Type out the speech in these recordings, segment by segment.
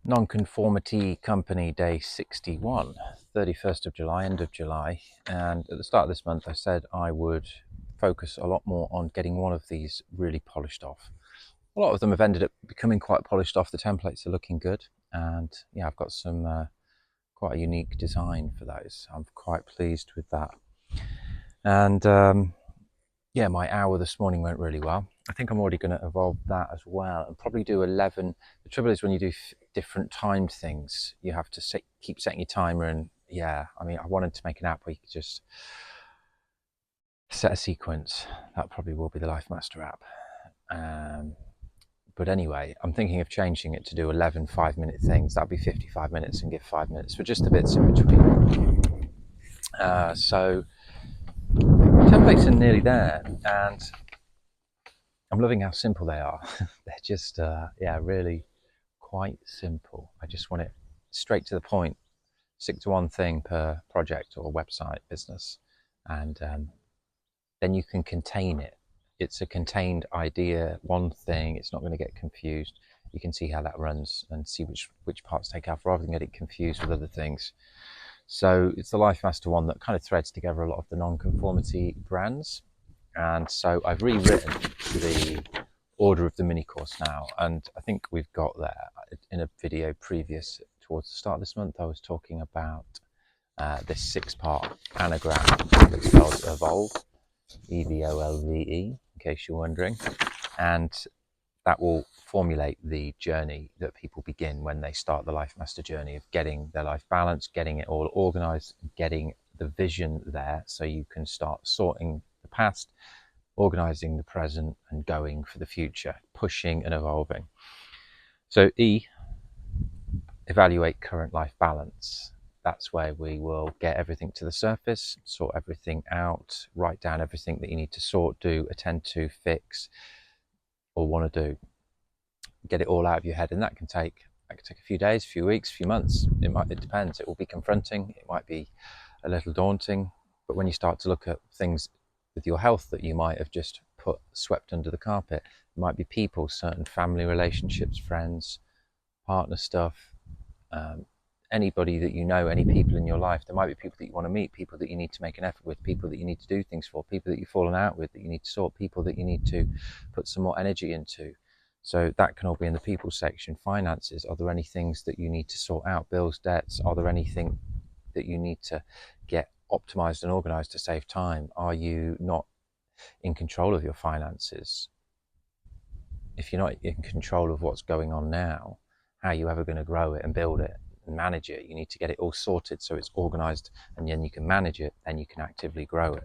Non-conformity company day 61, 31st of July, end of July. And at the start of this month, I said I would focus a lot more on getting one of these really polished off. A lot of them have ended up becoming quite polished off. The templates are looking good. And yeah, I've got some quite a unique design for those. I'm quite pleased with that. And yeah, my hour this morning went really well. I think I'm already going to evolve that as well and probably do 11. The trouble is when you do different timed things, you have to keep setting your timer. And yeah, I mean, I wanted to make an app where you could just set a sequence. That probably will be the LifeMaster app. But anyway, I'm thinking of changing it to do 11 5-minute things. That'll be 55 minutes and give 5 minutes for just the bits in between. So templates are nearly there, and I'm loving how simple they are. They're just, yeah, really quite simple. I just want it straight to the point, stick to one thing per project or website business, and then you can contain it. It's a contained idea, one thing. It's not going to get confused. You can see how that runs and see which parts take off rather than get it confused with other things. So it's the LifeMaster one that kind of threads together a lot of the non-conformity brands. And so I've rewritten the order of the mini course now, and I think we've got there. In a video previous towards the start of this month, I was talking about this 6-part anagram that's spelled evolve, EVOLVE, in case you're wondering, and that will formulate the journey that people begin when they start the LifeMaster journey of getting their life balanced, getting it all organized, getting the vision there so you can start sorting the past, organizing the present, and going for the future, pushing and evolving. So E, evaluate current life balance. That's where we will get everything to the surface, sort everything out, write down everything that you need to sort, do, attend to, fix, or want to do. Get it all out of your head, and that can take a few days, a few weeks, a few months. It depends. It will be confronting. It might be a little daunting, but when you start to look at things with your health that you might have just swept under the carpet, it might be people, certain family relationships, friends, partner stuff, anybody that you know, any people in your life. There might be people that you want to meet, people that you need to make an effort with, people that you need to do things for, people that you've fallen out with that you need to sort, people that you need to put some more energy into. So that can all be in the people section. Finances, are there any things that you need to sort out? Bills, debts, are there anything that you need to get optimized and organized to save time? Are you not in control of your finances? If you're not in control of what's going on now, how are you ever going to grow it and build it and manage it? You need to get it all sorted so it's organized, and then you can manage it, then you can actively grow it.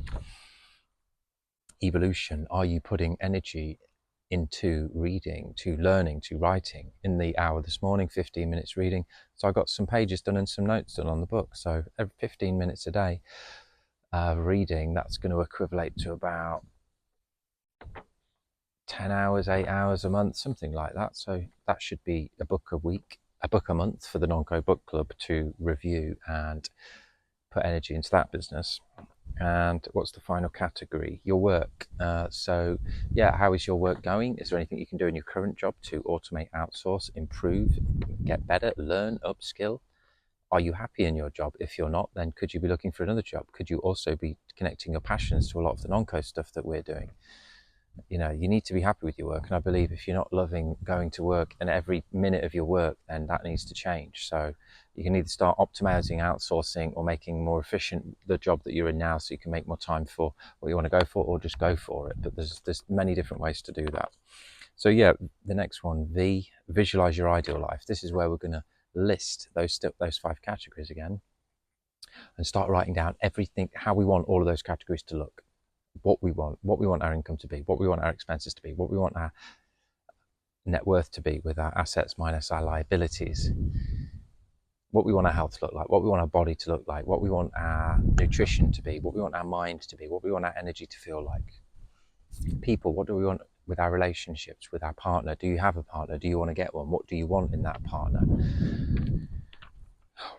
Evolution, are you putting energy into reading, to learning, to writing? In the hour this morning, 15 minutes reading. So I got some pages done and some notes done on the book. So every 15 minutes a day reading, that's going to equivalent to about 10 hours, 8 hours a month, something like that. So that should be a book a week, a book a month for the Nonco book club to review and put energy into that business. And what's the final category? Your work. So yeah, how is your work going? Is there anything you can do in your current job to automate, outsource, improve, get better, learn, upskill? Are you happy in your job? If you're not, then could you be looking for another job? Could you also be connecting your passions to a lot of the Nonco stuff that we're doing? You know, you need to be happy with your work, and I believe if you're not loving going to work and every minute of your work, then that needs to change. So you can either start optimizing, outsourcing, or making more efficient the job that you're in now so you can make more time for what you want to go for, or just go for it. But there's many different ways to do that. So yeah, the next one, V, visualize your ideal life. This is where we're going to list those 5 categories again and start writing down everything, how we want all of those categories to look. What we want our income to be, what we want our expenses to be, what we want our net worth to be with our assets minus our liabilities, what we want our health to look like, what we want our body to look like, what we want our nutrition to be, what we want our mind to be, what we want our energy to feel like. People, what do we want with our relationships, with our partner? Do you have a partner? Do you want to get one? What do you want in that partner?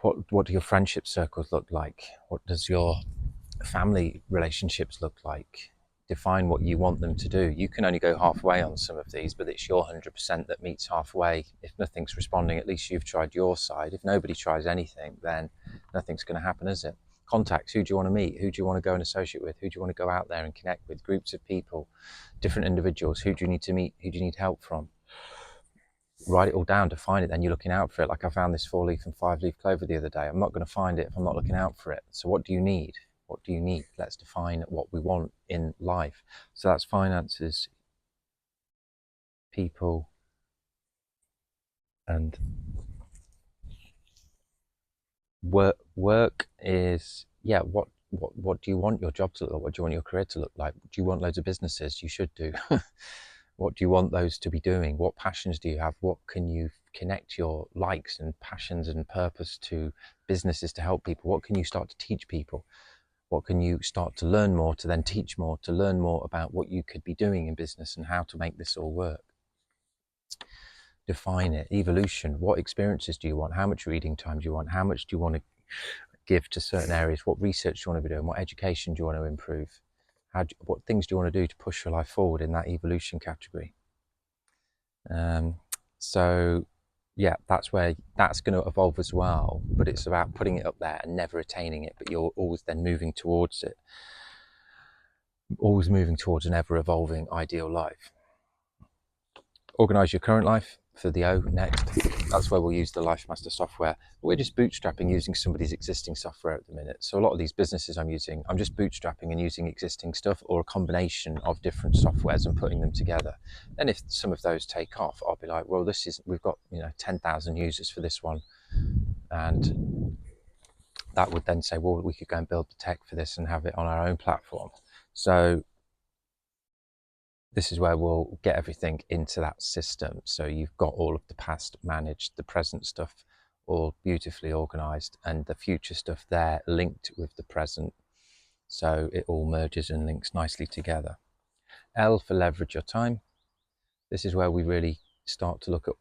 What do your friendship circles look like? What does your family relationships look like? define what you want them to do. You can only go halfway on some of these, but it's your 100% that meets halfway. If nothing's responding, at least you've tried your side. If nobody tries anything, then nothing's going to happen, is it? Contacts, who do you want to meet? Who do you want to go and associate with? Who do you want to go out there and connect with? Groups of people, different individuals. Who do you need to meet? Who do you need help from? Write it all down, define it, then you're looking out for it. Like I found this 4-leaf and 5-leaf clover the other day. I'm not going to find it if I'm not looking out for it. So what do you need? What do you need? Let's define what we want in life. So that's finances, people, and work. Work is, yeah, what do you want your job to look like? What do you want your career to look like? Do you want loads of businesses? You should do. What do you want those to be doing? What passions do you have? What can you connect your likes and passions and purpose to businesses to help people? What can you start to teach people? What can you start to learn more, to then teach more, to learn more about what you could be doing in business and how to make this all work? Define it. Evolution. What experiences do you want? How much reading time do you want? How much do you want to give to certain areas? What research do you want to be doing? What education do you want to improve? What things do you want to do to push your life forward in that evolution category? So yeah, that's where that's going to evolve as well, but it's about putting it up there and never attaining it, but you're always then moving towards it, always moving towards an ever evolving ideal life. Organize your current life for the O next. That's where we'll use the LifeMaster software. We're just bootstrapping using somebody's existing software at the minute. So a lot of these businesses I'm just bootstrapping and using existing stuff or a combination of different softwares and putting them together. And if some of those take off, I'll be like, well, we've got 10,000 users for this one, and that would then say, well, we could go and build the tech for this and have it on our own platform. So this is where we'll get everything into that system. So you've got all of the past managed, the present stuff all beautifully organized, and the future stuff there linked with the present. So it all merges and links nicely together. L for leverage your time. This is where we really start to look at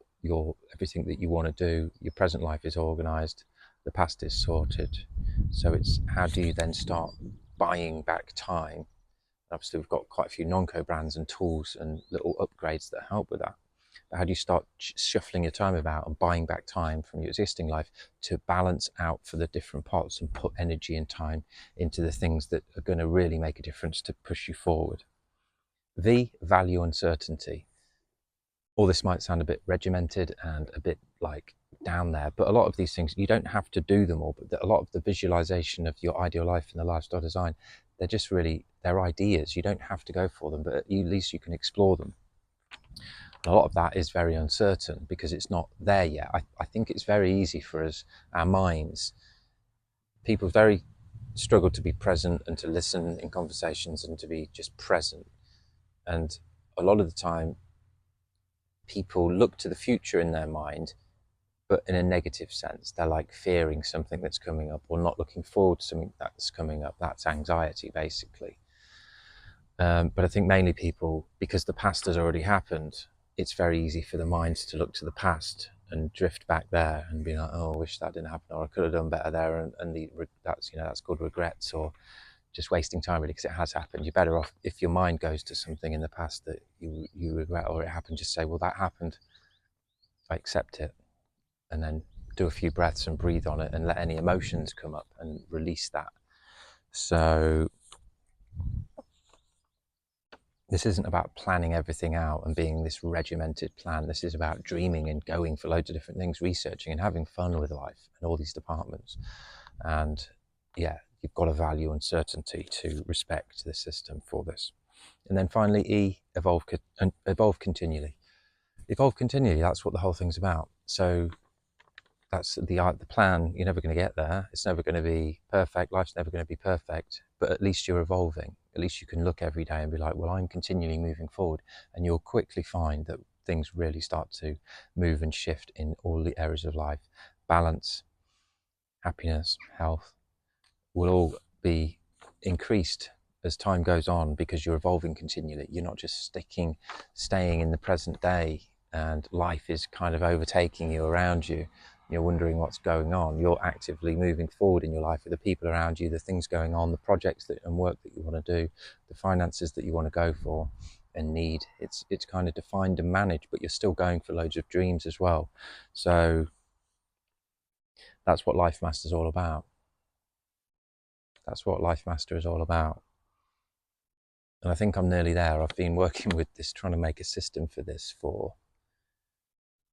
everything that you want to do. Your present life is organized, the past is sorted. So it's how do you then start buying back time? Obviously, we've got quite a few nonco brands and tools and little upgrades that help with that. But how do you start shuffling your time about and buying back time from your existing life to balance out for the different parts and put energy and time into the things that are going to really make a difference to push you forward? V, value uncertainty. All this might sound a bit regimented and a bit like down there, but a lot of these things, you don't have to do them all, but a lot of the visualization of your ideal life and the lifestyle design, they're ideas. You don't have to go for them, but at least you can explore them. And a lot of that is very uncertain because it's not there yet. I think it's very easy for us, our minds, people very struggle to be present and to listen in conversations and to be just present. And a lot of the time, people look to the future in their mind, but in a negative sense. They're like fearing something that's coming up or not looking forward to something that's coming up. That's anxiety, basically. But I think mainly people, because the past has already happened, it's very easy for the minds to look to the past and drift back there and be like, oh, I wish that didn't happen, or I could have done better there, and that's called regrets, or just wasting time really, because it has happened. You're better off if your mind goes to something in the past that you regret or it happened, just say, well, that happened, I accept it, and then do a few breaths and breathe on it and let any emotions come up and release that. So this isn't about planning everything out and being this regimented plan. This is about dreaming and going for loads of different things, researching and having fun with life and all these departments. And yeah, you've got to value uncertainty to respect the system for this. And then finally, E, evolve continually. Evolve continually, that's what the whole thing's about. So that's the plan. You're never going to get there. It's never going to be perfect. Life's never going to be perfect, but at least you're evolving. At least you can look every day and be like, well, I'm continually moving forward. And you'll quickly find that things really start to move and shift in all the areas of life. Balance, happiness, health will all be increased as time goes on because you're evolving continually. You're not just staying in the present day and life is kind of overtaking you around you. you're wondering what's going on, you're actively moving forward in your life with the people around you, the things going on, the projects and work that you want to do, the finances that you want to go for and need. It's kind of defined and managed, but you're still going for loads of dreams as well. So that's what Life Master is all about. That's what Life Master is all about. And I think I'm nearly there. I've been working with this, trying to make a system for this for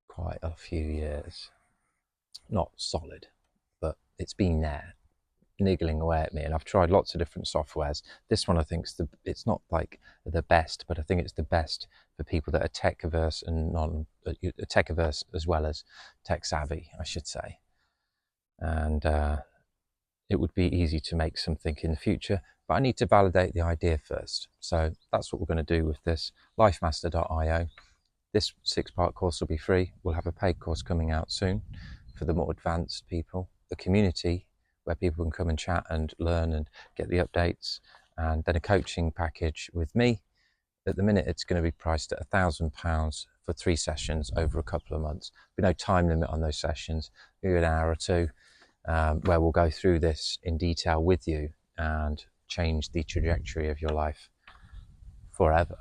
quite a few years. Not solid, but it's been there, niggling away at me. And I've tried lots of different softwares. This one I think it's not like the best, but I think it's the best for people that are tech averse and tech averse as well as tech savvy, I should say. And it would be easy to make something in the future, but I need to validate the idea first. So that's what we're going to do with this lifemaster.io. This 6-part course will be free. We'll have a paid course coming out soon for the more advanced people, the community where people can come and chat and learn and get the updates, and then a coaching package with me. At the minute, it's going to be priced at £1,000 for 3 sessions over a couple of months. There'll be no time limit on those sessions, maybe an hour or two, where we'll go through this in detail with you and change the trajectory of your life forever.